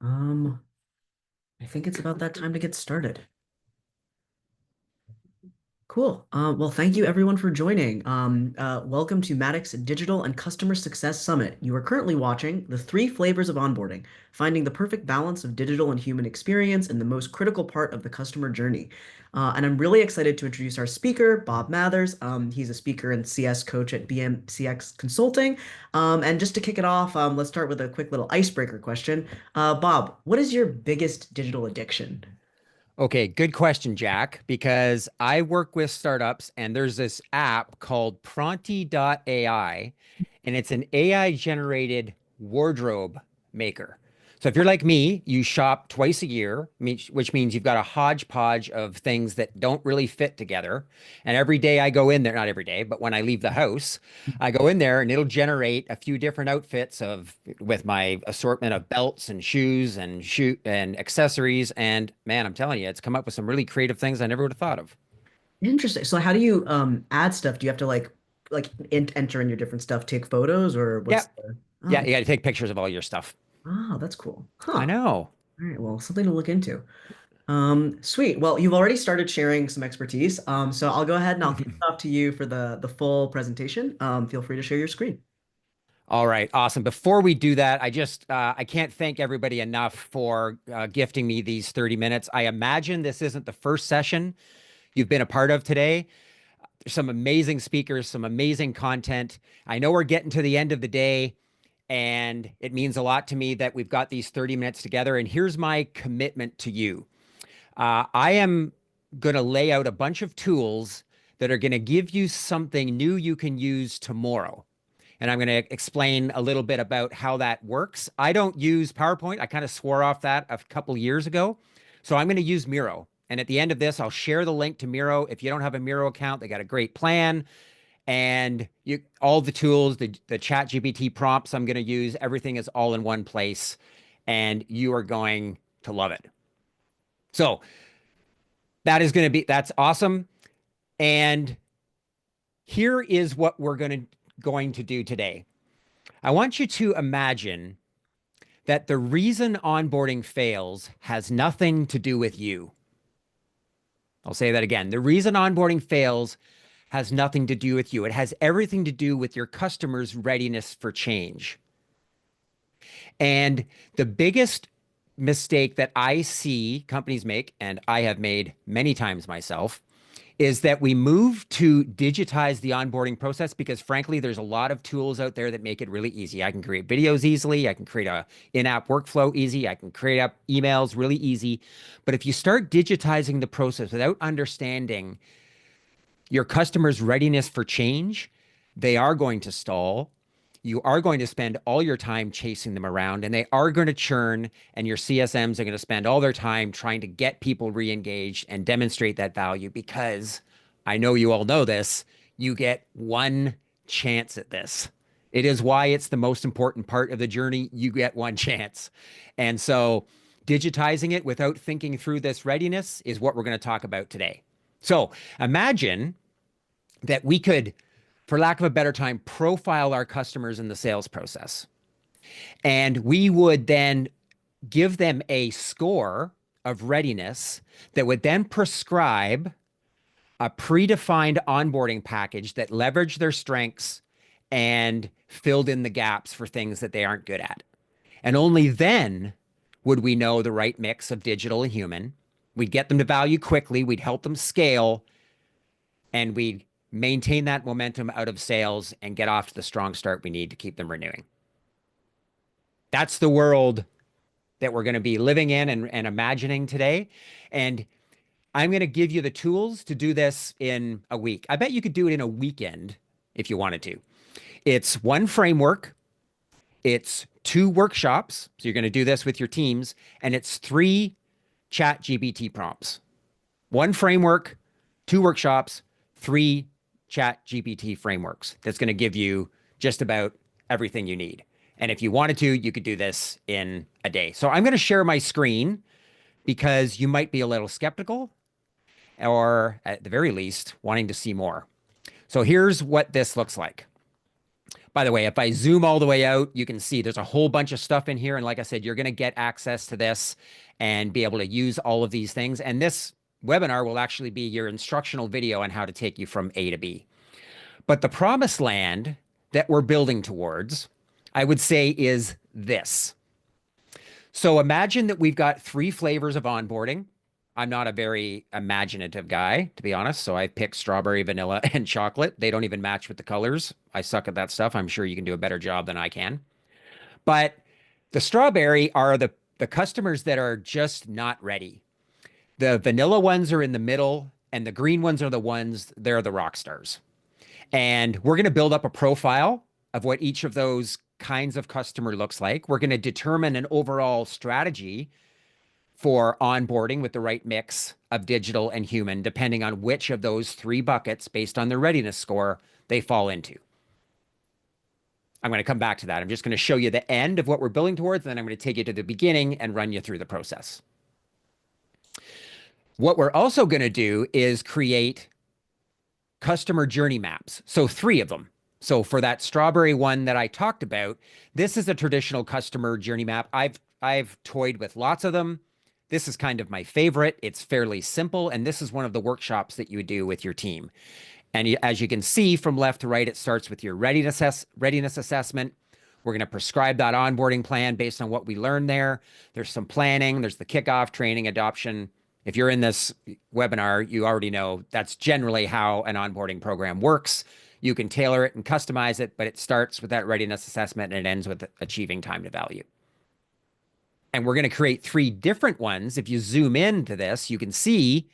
Um, I think it's about that time to get started. Cool. Well, thank you everyone for joining. Welcome to Maddox Digital and Customer Success Summit. You are currently watching the three flavors of onboarding, finding the perfect balance of digital and human experience in the most critical part of the customer journey. And I'm really excited to introduce our speaker, Bob Mathers. He's a speaker and CS coach at BMCX Consulting. And just to kick it off, let's start with a quick little icebreaker question. Bob, what is your biggest digital addiction? Okay, good question, Jack, because I work with startups and there's this app called Pronti.ai, and it's an AI generated wardrobe maker. So if you're like me, you shop twice a year, which means you've got a hodgepodge of things that don't really fit together. And every day I go in there, not every day, but when I leave the house, I go in there and it'll generate a few different outfits of with my assortment of belts and shoes and shoe and accessories. And man, I'm telling you, it's come up with some really creative things I never would have thought of. Interesting. So how do you add stuff? Do you have to enter in your different stuff, take photos, or Yeah. what's the Yeah, Oh, you got to take pictures of all your stuff. that's cool. I Huh. know. All right, well, something to look into. Sweet. Well, you've already started sharing some expertise. So I'll go ahead and I'll kick it off to you for the full presentation. Feel free to share your screen. All right, awesome. Before we do that, I can't thank everybody enough for gifting me these 30 minutes. I imagine this isn't the first session you've been a part of today. There's some amazing speakers, some amazing content. I know we're getting to the end of the day, and it means a lot to me that we've got these 30 minutes together. And here's my commitment to you. I am going to lay out a bunch of tools that are going to give you something new you can use tomorrow. And I'm going to explain a little bit about how that works. I don't use PowerPoint. I kind of swore off that a couple years ago. So I'm going to use Miro. And at the end of this, I'll share the link to Miro. If you don't have a Miro account, they got a great plan. And all the tools, the chat GPT prompts I'm going to use, everything is all in one place. And you are going to love it. So that's awesome. And here is what we're going to do today. I want you to imagine that the reason onboarding fails has nothing to do with you. I'll say that again. The reason onboarding fails has nothing to do with you. It has everything to do with your customer's readiness for change. And the biggest mistake that I see companies make, and I have made many times myself, is that we move to digitize the onboarding process because frankly, there's a lot of tools out there that make it really easy. I can create videos easily. I can create a in-app workflow easy. I can create up emails really easy. But if you start digitizing the process without understanding your customer's readiness for change, they are going to stall. You are going to spend all your time chasing them around and they are going to churn, and your CSMs are going to spend all their time trying to get people re-engaged and demonstrate that value because I know you all know this, you get one chance at this. It is why it's the most important part of the journey. You get one chance. And so digitizing it without thinking through this readiness is what we're going to talk about today. So imagine that we could, for lack of a better time, profile our customers in the sales process. And we would then give them a score of readiness that would then prescribe a predefined onboarding package that leveraged their strengths and filled in the gaps for things that they aren't good at. And only then would we know the right mix of digital and human. We'd get them to value quickly, we'd help them scale, and we'd maintain that momentum out of sales and get off to the strong start we need to keep them renewing. That's the world that we're going to be living in and imagining today. And I'm going to give you the tools to do this in a week. I bet you could do it in a weekend if you wanted to. It's one framework, it's two workshops. So you're going to do this with your teams, and it's three chat GPT prompts. One framework, two workshops, three chat GPT frameworks. That's going to give you just about everything you need. And if you wanted to, you could do this in a day. So I'm going to share my screen because you might be a little skeptical or at the very least wanting to see more. So here's what this looks like. By the way, if I zoom all the way out, you can see there's a whole bunch of stuff in here. And like I said, you're going to get access to this and be able to use all of these things. And this webinar will actually be your instructional video on how to take you from A to B. But the promised land that we're building towards, I would say, is this. So imagine that we've got three flavors of onboarding. I'm not a very imaginative guy, to be honest. So I picked strawberry, vanilla, and chocolate. They don't even match with the colors. I suck at that stuff. I'm sure you can do a better job than I can. But the strawberry are the customers that are just not ready. The vanilla ones are in the middle, and the green ones are the ones, they're the rock stars. And we're going to build up a profile of what each of those kinds of customer looks like. We're going to determine an overall strategy for onboarding with the right mix of digital and human, depending on which of those three buckets, based on their readiness score, they fall into. I'm going to come back to that. I'm just going to show you the end of what we're building towards, and then I'm going to take you to the beginning and run you through the process. What we're also going to do is create customer journey maps. So 3 of them. So for that strawberry one that I talked about, this is a traditional customer journey map. I've toyed with lots of them. This is kind of my favorite. It's fairly simple, and this is one of the workshops that you would do with your team. And as you can see from left to right, it starts with your readiness assessment. We're going to prescribe that onboarding plan based on what we learned there. There's some planning. There's the kickoff, training, adoption. If you're in this webinar, you already know that's generally how an onboarding program works. You can tailor it and customize it, but it starts with that readiness assessment and it ends with achieving time to value. And we're going to create 3 different ones. If you zoom into this, you can see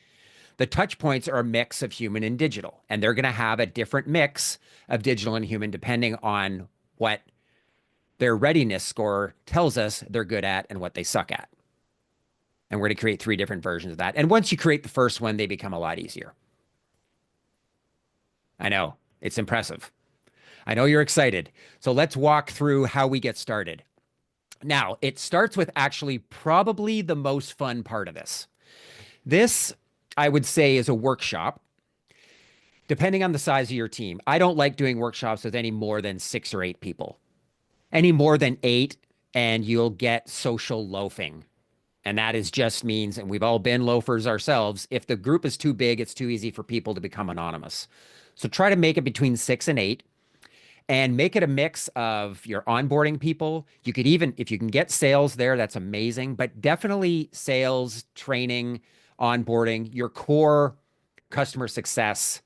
the touch points are a mix of human and digital, and they're going to have a different mix of digital and human depending on what their readiness score tells us they're good at and what they suck at. And we're going to create 3 different versions of that. And once you create the first one, they become a lot easier. I know, it's impressive. I know you're excited. So let's walk through how we get started. Now, it starts with actually probably the most fun part of this. This, I would say, is a workshop, depending on the size of your team. I don't like doing workshops with any more than 6 or 8 people. Any more than 8, and you'll get social loafing. And that is just means, and we've all been loafers ourselves, if the group is too big, it's too easy for people to become anonymous. So try to make it between 6 and 8 and make it a mix of your onboarding people. You could even, if you can get sales there, that's amazing, but definitely sales, training, onboarding, your core customer success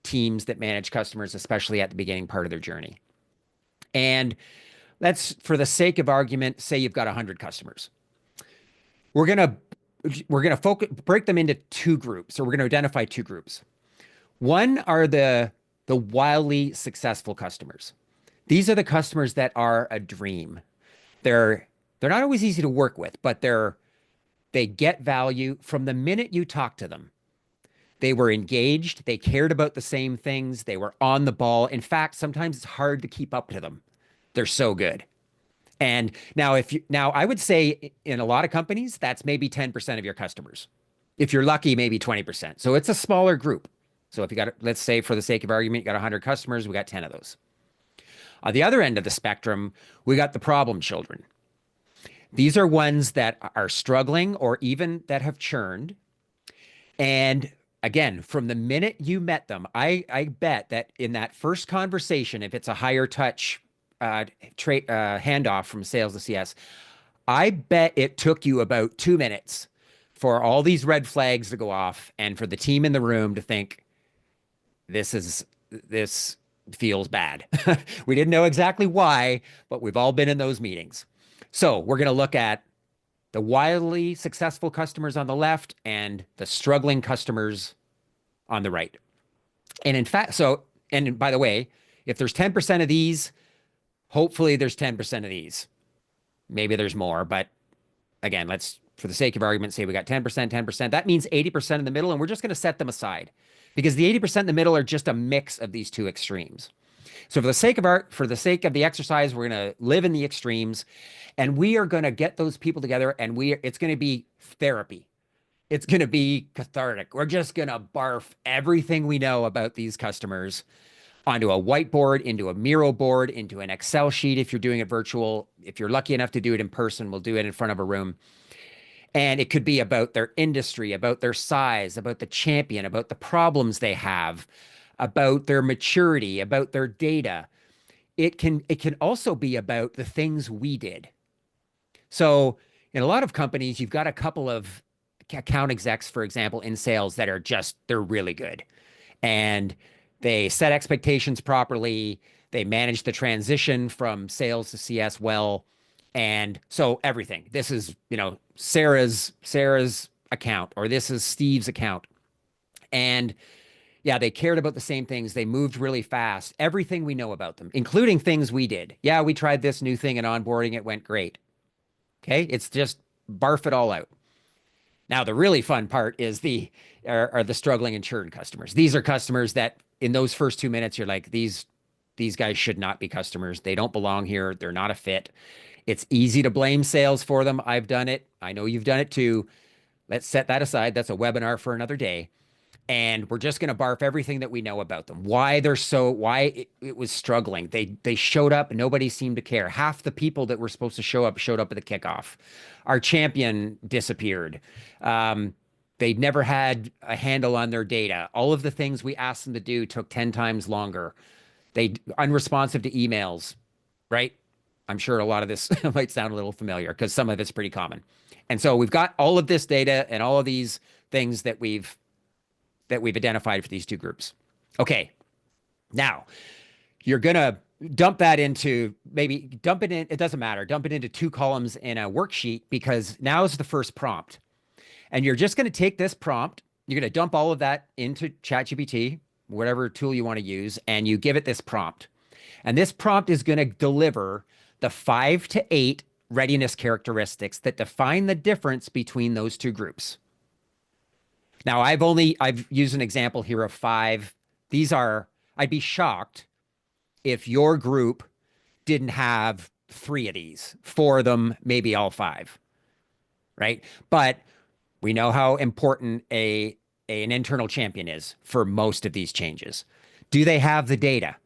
teams that manage customers, especially at the beginning part of their journey. And let's, for the sake of argument, say you've got 100 customers. We're gonna focus, break them into 2 groups. So we're gonna identify 2 groups. One are the wildly successful customers. These are the customers that are a dream. They're not always easy to work with, but they get value from the minute you talk to them. They were engaged, they cared about the same things, they were on the ball. In fact, sometimes it's hard to keep up to them. They're so good. And now I would say in a lot of companies, that's maybe 10% of your customers. If you're lucky, maybe 20%. So it's a smaller group. So if you got, let's say for the sake of argument, you got 100 customers, we got 10 of those. On the other end of the spectrum, we got the problem children. These are ones that are struggling or even that have churned. And again, from the minute you met them, I bet that in that first conversation, if it's a higher touch handoff from sales to CS, I bet it took you about 2 minutes for all these red flags to go off and for the team in the room to think, this feels bad. We didn't know exactly why, but we've all been in those meetings. So we're going to look at the wildly successful customers on the left and the struggling customers on the right. And in fact, and by the way, if there's 10% of these, hopefully there's 10% of these. Maybe there's more, but again, let's, for the sake of argument, say we got 10%, 10%. That means 80% in the middle, and we're just going to set them aside because the 80% in the middle are just a mix of these 2 extremes. So for the sake of the exercise, we're going to live in the extremes, and we are going to get those people together, and it's going to be therapy. It's going to be cathartic. We're just going to barf everything we know about these customers onto a whiteboard, into a Miro board, into an Excel sheet if you're doing it virtual. If you're lucky enough to do it in person, we'll do it in front of a room. And it could be about their industry, about their size, about the champion, about the problems they have, about their maturity, about their data. It can also be about the things we did. So in a lot of companies, you've got a couple of account execs, for example, in sales that are just, they're really good. And they set expectations properly. They manage the transition from sales to CS well. And so everything, this is, Sarah's account, or this is Steve's account. And yeah, they cared about the same things. They moved really fast. Everything we know about them, including things we did. Yeah, we tried this new thing in onboarding. It went great. Okay. It's just barf it all out. Now, the really fun part is are the struggling and churn customers. These are customers that in those first 2 minutes, you're like, these guys should not be customers. They don't belong here. They're not a fit. It's easy to blame sales for them. I've done it. I know you've done it too. Let's set that aside. That's a webinar for another day. And we're just going to barf everything that we know about them. Why it was struggling. They showed up. Nobody seemed to care. Half the people that were supposed to show up showed up at the kickoff. Our champion disappeared. They never had a handle on their data. All of the things we asked them to do took 10 times longer. They unresponsive to emails, right? I'm sure a lot of this might sound a little familiar because some of it's pretty common. And so we've got all of this data and all of these things that we've identified for these two groups. Okay. Now, you're going to dump that into dump it in. It doesn't matter. Dump it into two columns in a worksheet because now is the first prompt. And you're just going to take this prompt. You're going to dump all of that into ChatGPT, whatever tool you want to use, and you give it this prompt. And this prompt is going to deliver the 5 to 8 readiness characteristics that define the difference between those two groups. Now, I've used an example here of 5. I'd be shocked if your group didn't have 3 of these, 4 of them, maybe all 5, right? But we know how important an internal champion is for most of these changes. Do they have the data?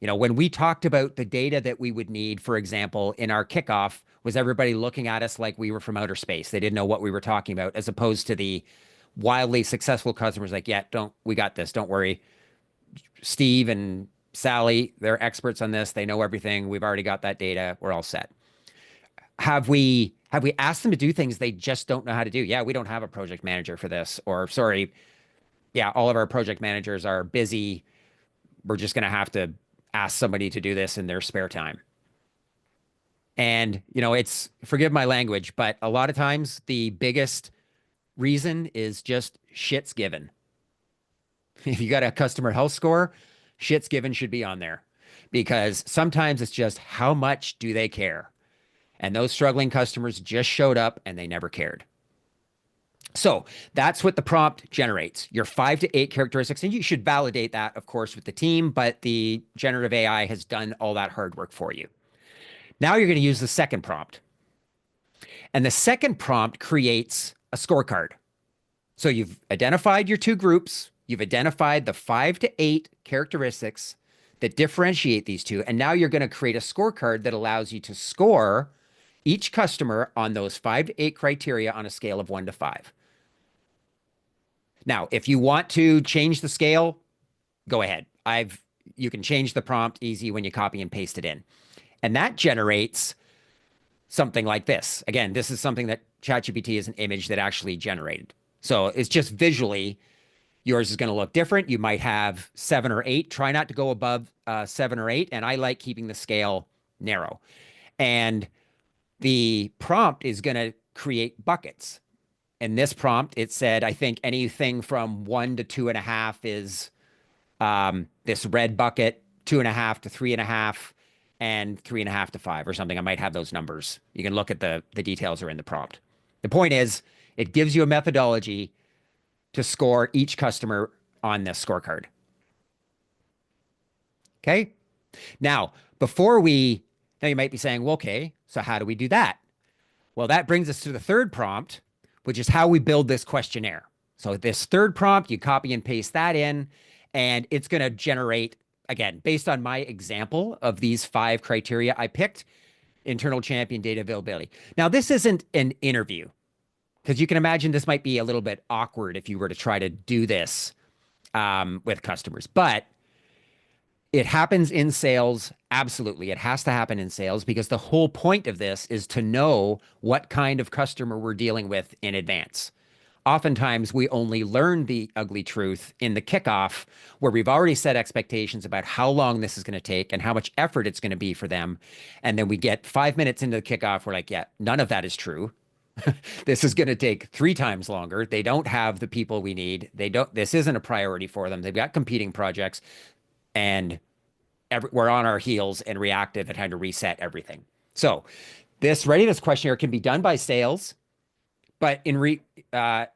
When we talked about the data that we would need, for example, in our kickoff, was everybody looking at us like we were from outer space? They didn't know what we were talking about, as opposed to the wildly successful customers like, yeah, we got this. Don't worry. Steve and Sally, they're experts on this. They know everything. We've already got that data. We're all set. Have we asked them to do things they just don't know how to do? Yeah, we don't have a project manager for this. Or sorry, yeah, all of our project managers are busy. We're just going to have to ask somebody to do this in their spare time. And, it's, forgive my language, but a lot of times the biggest reason is just shit's given. If you got a customer health score, shit's given should be on there, because sometimes it's just how much do they care? And those struggling customers just showed up and they never cared. So that's what the prompt generates, your 5 to 8 characteristics. And you should validate that, of course, with the team, but the generative AI has done all that hard work for you. Now you're going to use the second prompt. And the second prompt creates a scorecard. So you've identified your two groups. You've identified the 5 to 8 characteristics that differentiate these two. And now you're going to create a scorecard that allows you to score each customer on those 5 to 8 criteria on a scale of 1 to 5. Now, if you want to change the scale, go ahead. You can change the prompt easy when you copy and paste it in. And that generates something like this. Again, this is something that ChatGPT is an image that actually generated. So it's just visually, yours is going to look different. You might have 7 or 8. Try not to go above 7 or 8. And I like keeping the scale narrow. And the prompt is going to create buckets. In this prompt, it said, I think anything from 1 to 2.5 is this red bucket, 2.5 to 3.5, and 3.5 to 5 or something. I might have those numbers. You can look at the details are in the prompt. The point is, it gives you a methodology to score each customer on this scorecard. Okay. Now you might be saying, well, okay, so how do we do that? Well, that brings us to the third prompt, which is how we build this questionnaire. So this third prompt, you copy and paste that in, and it's going to generate again, based on my example of these 5 criteria, I picked internal champion data availability. Now, this isn't an interview because you can imagine this might be a little bit awkward if you were to try to do this with customers, but it happens in sales. Absolutely. It has to happen in sales because the whole point of this is to know what kind of customer we're dealing with in advance. Oftentimes, we only learn the ugly truth in the kickoff where we've already set expectations about how long this is going to take and how much effort it's going to be for them. And then we get 5 minutes into the kickoff. We're like, yeah, none of that is true. This is going to take 3 times longer. They don't have the people we need. This isn't a priority for them. They've got competing projects and we're on our heels and reactive and trying to reset everything. So this readiness questionnaire can be done by sales, but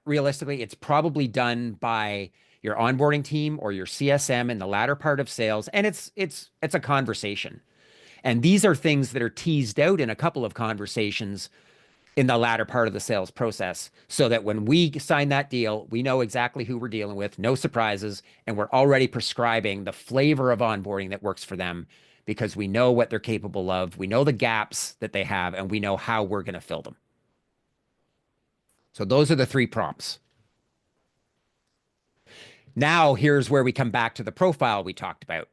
realistically, it's probably done by your onboarding team or your CSM in the latter part of sales, and it's a conversation. And these are things that are teased out in a couple of conversations in the latter part of the sales process so that when we sign that deal, we know exactly who we're dealing with, no surprises, and we're already prescribing the flavor of onboarding that works for them because we know what they're capable of, we know the gaps that they have, and we know how we're going to fill them. So those are the 3 prompts. Now, here's where we come back to the profile we talked about.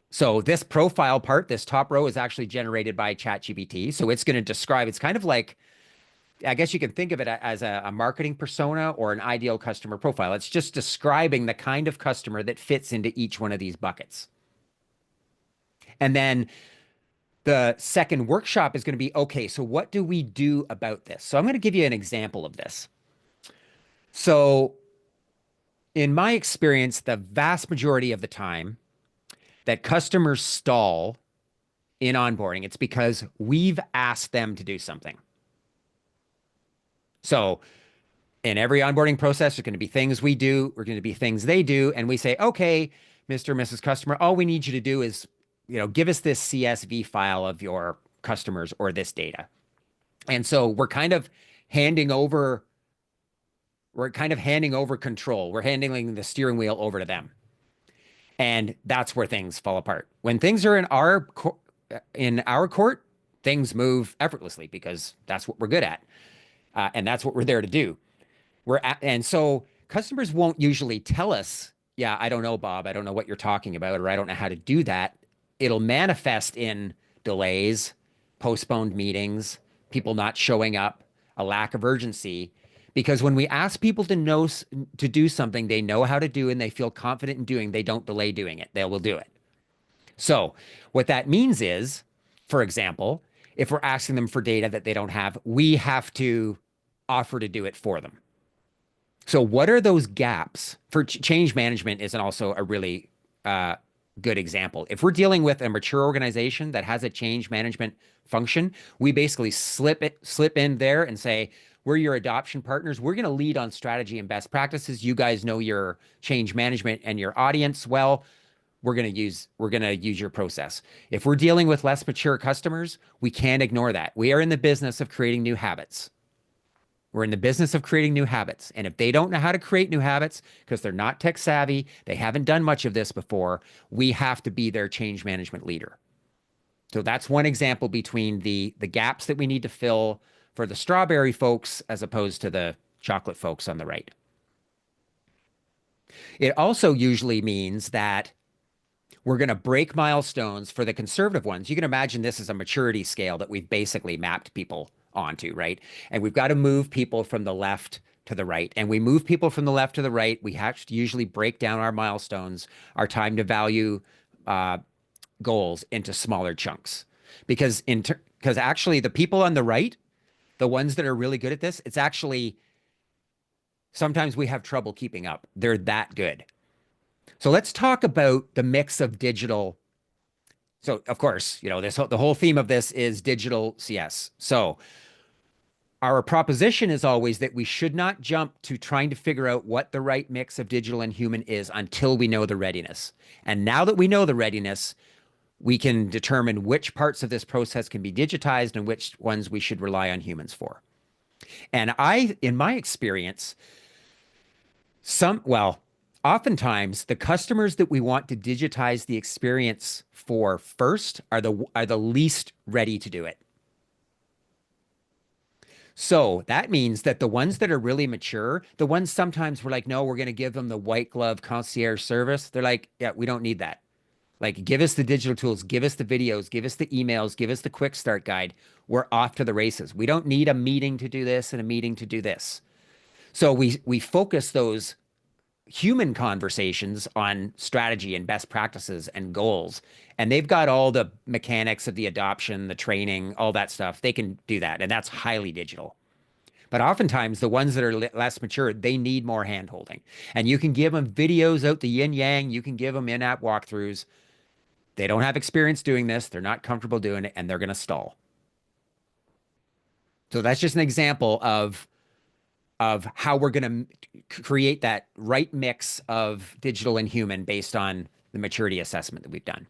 So this profile part, this top row, is actually generated by ChatGPT. So it's going to describe, it's kind of like, I guess you can think of it as a marketing persona or an ideal customer profile. It's just describing the kind of customer that fits into each one of these buckets. And then the second workshop is going to be, okay, so what do we do about this? So I'm going to give you an example of this. So in my experience, the vast majority of the time that customers stall in onboarding, it's because we've asked them to do something. So in every onboarding process, there's going to be things we do, there's going to be things they do, and we say, okay, Mr. or Mrs. Customer, all we need you to do is, give us this CSV file of your customers or this data. And so we're kind of handing over control. We're handing the steering wheel over to them. And that's where things fall apart. When things are in our court, things move effortlessly because that's what we're good at. And that's what we're there to do. And so customers won't usually tell us, yeah, I don't know, Bob, I don't know what you're talking about, or I don't know how to do that. It'll manifest in delays, postponed meetings, people not showing up, a lack of urgency. Because when we ask people to do something they know how to do and they feel confident in doing, they don't delay doing it. They will do it. So what that means is, for example, if we're asking them for data that they don't have, we have to offer to do it for them. So what are those gaps? For change management isn't also a really good example. If we're dealing with a mature organization that has a change management function, we basically slip in there and say, we're your adoption partners. We're going to lead on strategy and best practices. You guys know your change management and your audience well. We're going to use your process. If we're dealing with less mature customers, we can't ignore that. We are in the business of creating new habits. We're in the business of creating new habits. And if they don't know how to create new habits because they're not tech savvy, they haven't done much of this before, we have to be their change management leader. So that's one example between the gaps that we need to fill for the strawberry folks as opposed to the chocolate folks on the right. It also usually means that we're going to break milestones for the conservative ones. You can imagine this as a maturity scale that we've basically mapped people onto, right? And we've got to move people from the left to the right. And we move people from the left to the right. We have to usually break down our milestones, our time to value goals into smaller chunks. Because actually the people on the right, the ones that are really good at this, it's actually sometimes we have trouble keeping up. They're that good. So let's talk about the mix of digital. So of course, the whole theme of this is digital CS. So our proposition is always that we should not jump to trying to figure out what the right mix of digital and human is until we know the readiness. And now that we know the readiness, we can determine which parts of this process can be digitized and which ones we should rely on humans for. And in my experience, oftentimes the customers that we want to digitize the experience for first are the least ready to do it. So that means that the ones that are really mature, the ones sometimes we're like, no, we're going to give them the white glove concierge service. They're like, yeah, we don't need that. Like, give us the digital tools, give us the videos, give us the emails, give us the quick start guide. We're off to the races. We don't need a meeting to do this and a meeting to do this. So we focus those human conversations on strategy and best practices and goals. And they've got all the mechanics of the adoption, the training, all that stuff. They can do that. And that's highly digital. But oftentimes, the ones that are less mature, they need more handholding. And you can give them videos out the yin yang, you can give them in app walkthroughs. They don't have experience doing this, they're not comfortable doing it, and they're going to stall. So that's just an example of how we're going to create that right mix of digital and human based on the maturity assessment that we've done.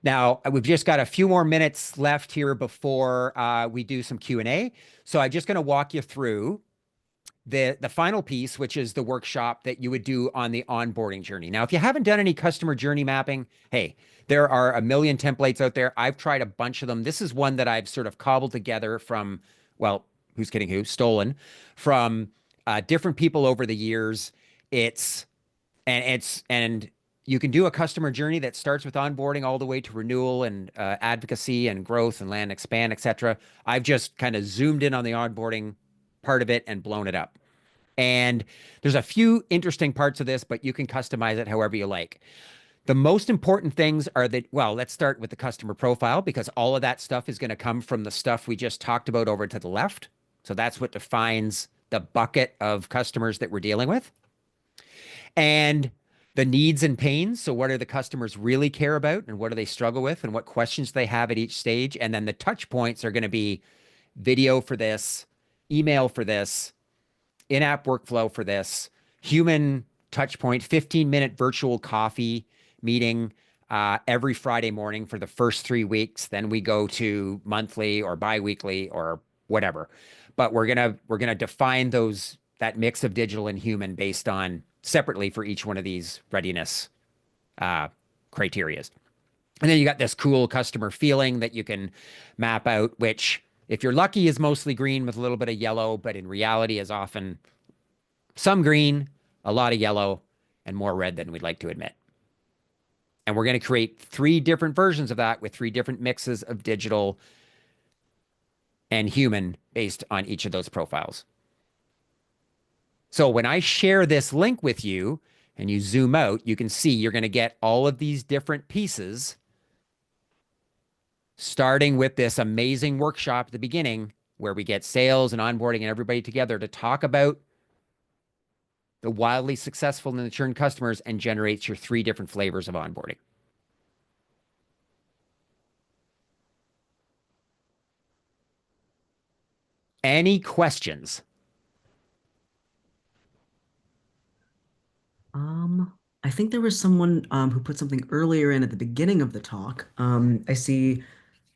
Now, we've just got a few more minutes left here before we do some Q&A. So I'm just going to walk you through the final piece, which is the workshop that you would do on the onboarding journey. Now, if you haven't done any customer journey mapping, hey, there are a million templates out there. I've tried a bunch of them. This is one that I've sort of cobbled together from, well, who's kidding who? Stolen from different people over the years. And you can do a customer journey that starts with onboarding all the way to renewal and advocacy and growth and land, expand, etc. I've just kind of zoomed in on the onboarding part of it and blown it up. And there's a few interesting parts of this, but you can customize it however you like. The most important things are that, well, let's start with the customer profile because all of that stuff is going to come from the stuff we just talked about over to the left. So that's what defines the bucket of customers that we're dealing with. And the needs and pains. So what do the customers really care about and what do they struggle with and what questions they have at each stage? And then the touch points are going to be video for this, email for this, in-app workflow for this, human touch point, 15-minute virtual coffee meeting every Friday morning for the first 3 weeks. Then we go to monthly or biweekly or whatever. But we're gonna define that mix of digital and human based on separately for each one of these readiness criterias. And then you got this cool customer feeling that you can map out, which if you're lucky is mostly green with a little bit of yellow, but in reality is often some green, a lot of yellow, and more red than we'd like to admit. And we're going to create 3 different versions of that with 3 different mixes of digital and human based on each of those profiles. So when I share this link with you and you zoom out, you can see you're going to get all of these different pieces, starting with this amazing workshop at the beginning where we get sales and onboarding and everybody together to talk about the wildly successful and the churn customers and generates your 3 different flavors of onboarding. Any questions? I think there was someone who put something earlier in at the beginning of the talk. I see,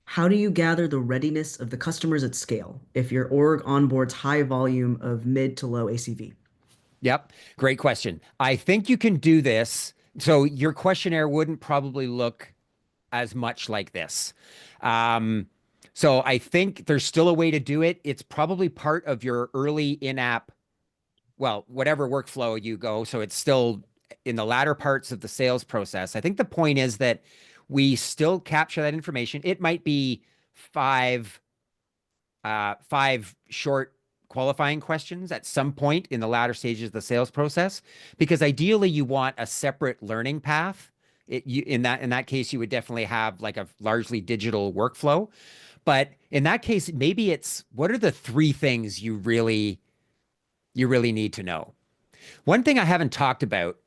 how do you gather the readiness of the customers at scale if your org onboards high volume of mid to low ACV? Yep. Great question. I think you can do this. So your questionnaire wouldn't probably look as much like this. Um, so I think there's still a way to do it. It's probably part of your early in-app, well, whatever workflow you go. So it's still in the latter parts of the sales process. I think the point is that we still capture that information. It might be five short qualifying questions at some point in the latter stages of the sales process, because ideally you want a separate learning path. In that case, you would definitely have like a largely digital workflow. But in that case, maybe it's what are the 3 things you really need to know? One thing I haven't talked about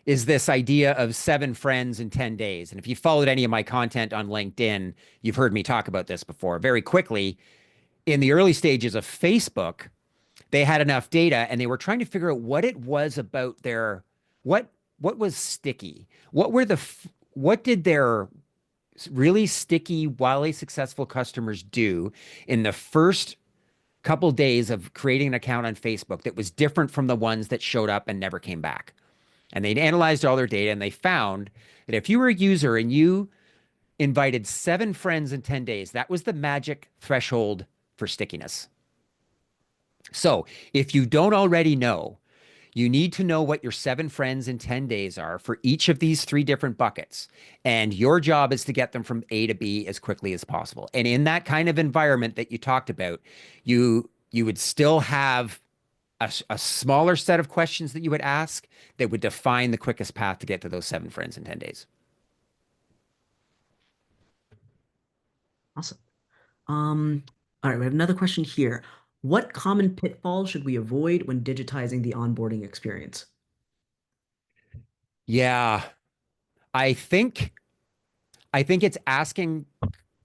is this idea of 7 friends in 10 days. And if you followed any of my content on LinkedIn, you've heard me talk about this before. Very quickly, in the early stages of Facebook, they had enough data and they were trying to figure out what it was about what was sticky. What did their really sticky, wildly successful customers do in the first couple days of creating an account on Facebook that was different from the ones that showed up and never came back. And they'd analyzed all their data and they found that if you were a user and you invited 7 friends in 10 days, that was the magic threshold for stickiness. So if you don't already know, you need to know what your 7 friends in 10 days are for each of these 3 different buckets. And your job is to get them from A to B as quickly as possible. And in that kind of environment that you talked about, you would still have a smaller set of questions that you would ask that would define the quickest path to get to those 7 friends in 10 days. Awesome. Um, all right, we have another question here. What common pitfalls should we avoid when digitizing the onboarding experience? Yeah, I think I think it's asking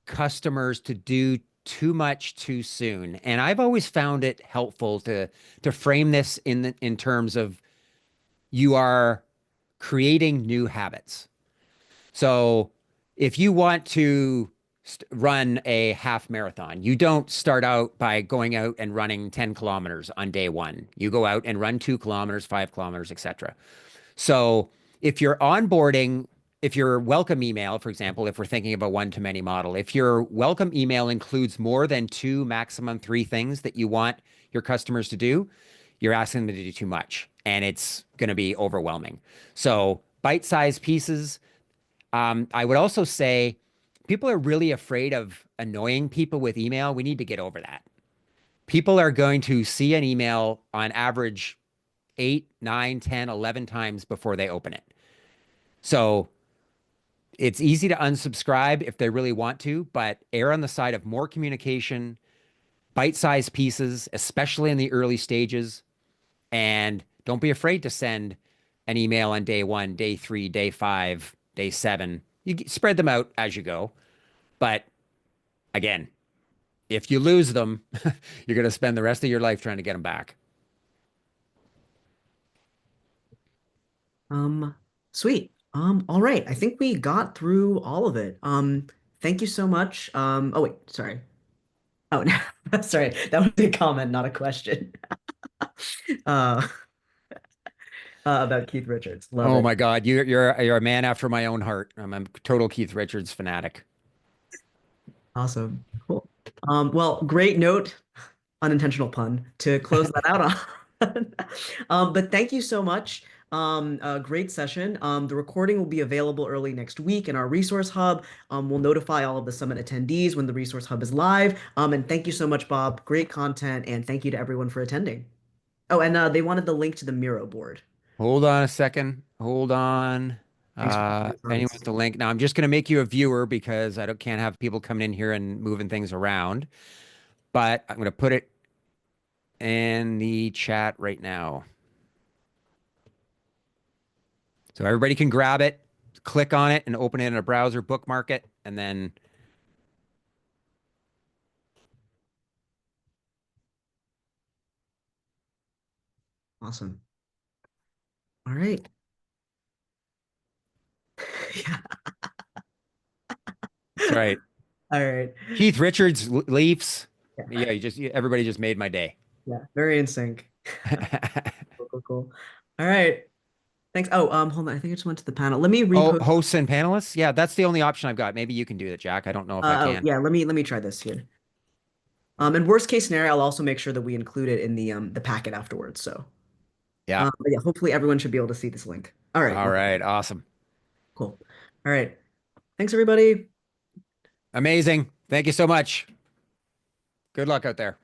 customers to do too much too soon. And I've always found it helpful to frame this in terms of you are creating new habits. So if you want to run a half marathon, you don't start out by going out and running 10 kilometers on day one. You go out and run 2 kilometers, 5 kilometers, etc. So if you're onboarding, if your welcome email, for example, if we're thinking of a one-to-many model, if your welcome email includes more than 2, maximum 3 things that you want your customers to do, you're asking them to do too much and it's going to be overwhelming. So bite-sized pieces. I would also say people are really afraid of annoying people with email. We need to get over that. People are going to see an email on average 8, 9, 10, 11 times before they open it. So it's easy to unsubscribe if they really want to, but err on the side of more communication, bite-sized pieces, especially in the early stages. And don't be afraid to send an email on day one, day three, day five, day seven. You spread them out as you go. But again, if you lose them, you're going to spend the rest of your life trying to get them back. Um, Sweet. All right. I think we got through all of it. Thank you so much. Oh wait, sorry. Oh, no, sorry. That was a comment, not a question. Uh, about Keith Richards. Love Oh it. my God, you're a man after my own heart. I'm a total Keith Richards fanatic. Awesome. Cool. Well, great note, unintentional pun, to close that out on. But thank you so much. Great session. The recording will be available early next week in our resource hub. We'll notify all of the summit attendees when the resource hub is live. And thank you so much, Bob. Great content, and thank you to everyone for attending. Oh, and they wanted the link to the Miro board. Hold on a second. Hold on. Thanks for Anyone with the link. Now I'm just going to make you a viewer because I don't can't have people coming in here and moving things around. But I'm going to put it in the chat right now. So everybody can grab it, click on it, and open it in a browser, bookmark it, and then Awesome. All right. Yeah. that's right. All right. Keith Richards, Leafs. Yeah. Yeah, everybody just made my day. Yeah. Very in sync. Cool, cool, cool. All right. Thanks. Oh, hold on. I think I just went to the panel. Let me Oh, repost. hosts and panelists. Yeah, that's the only option I've got. Maybe you can do that, Jack. I don't know if I Oh, can. yeah. Let me try this here. In worst case scenario, I'll also make sure that we include it in the packet afterwards. So, Yeah. but yeah, hopefully everyone should be able to see this link. All right. All Well, right. Awesome. cool. All right. Thanks, everybody. Amazing. Thank you so much. Good luck out there.